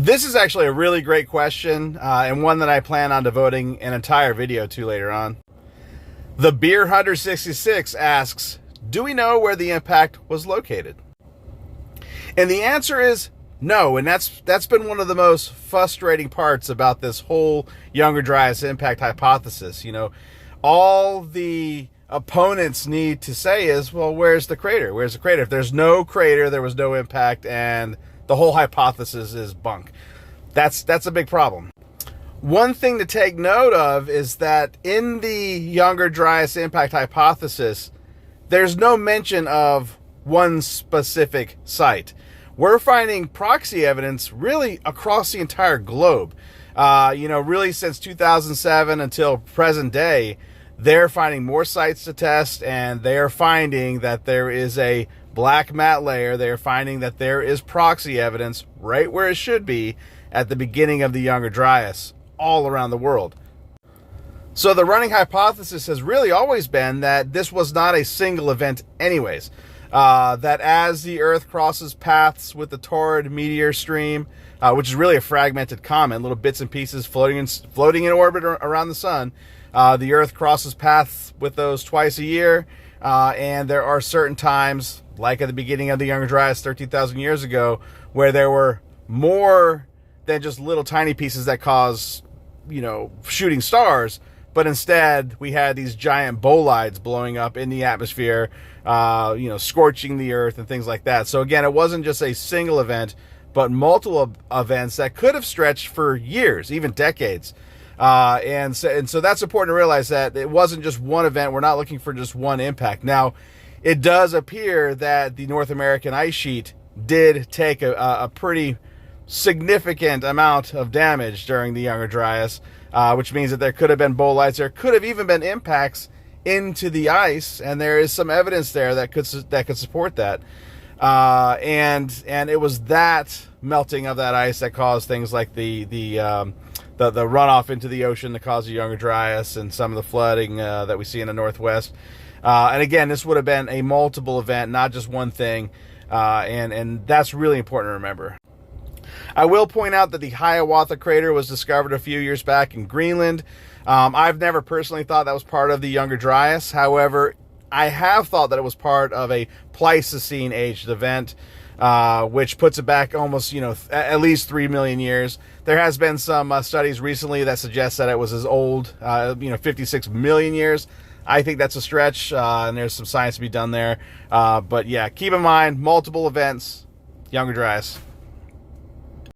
This is actually a really great question, and one that I plan on devoting an entire video to later on. The Beer Hunter 66 asks, do we know where the impact was located? And the answer is no, and that's been one of the most frustrating parts about this whole Younger Dryas impact hypothesis. You know, all the opponents need to say is, well, where's the crater? Where's the crater? If there's no crater, there was no impact, and the whole hypothesis is bunk. That's a big problem. One thing to take note of is that in the Younger Dryas impact hypothesis, there's no mention of one specific site. We're finding proxy evidence really across the entire globe. Really since 2007 until present day, they're finding more sites to test, and they're finding that there is a black mat layer. They're finding that there is proxy evidence right where it should be at the beginning of the Younger Dryas all around the world. So the running hypothesis has really always been that this was not a single event anyways. That as the Earth crosses paths with the Taurid meteor stream, which is really a fragmented comet, little bits and pieces floating in orbit around the sun, the Earth crosses paths with those twice a year, and there are certain times, like at the beginning of the Younger Dryas 13,000 years ago, where there were more than just little tiny pieces that cause, shooting stars, but instead we had these giant bolides blowing up in the atmosphere, scorching the Earth and things like that. So again, it wasn't just a single event, but multiple events that could have stretched for years, even decades. And so that's important to realize, that it wasn't just one event. We're not looking for just one impact. Now, it does appear that the North American ice sheet did take a pretty significant amount of damage during the Younger Dryas, which means that there could have been bolides. There could have even been impacts into the ice, and there is some evidence there that could support that. And it was that melting of that ice that caused things like the runoff into the ocean that caused the Younger Dryas and some of the flooding that we see in the Northwest. And again, this would have been a multiple event, not just one thing. And that's really important to remember. I will point out that the Hiawatha crater was discovered a few years back in Greenland. I've never personally thought that was part of the Younger Dryas. However, I have thought that it was part of a Pleistocene-aged event, which puts it back almost, at least 3 million years. There has been some studies recently that suggest that it was as old, 56 million years. I think that's a stretch, and there's some science to be done there. But yeah, keep in mind, multiple events, Younger Dryas.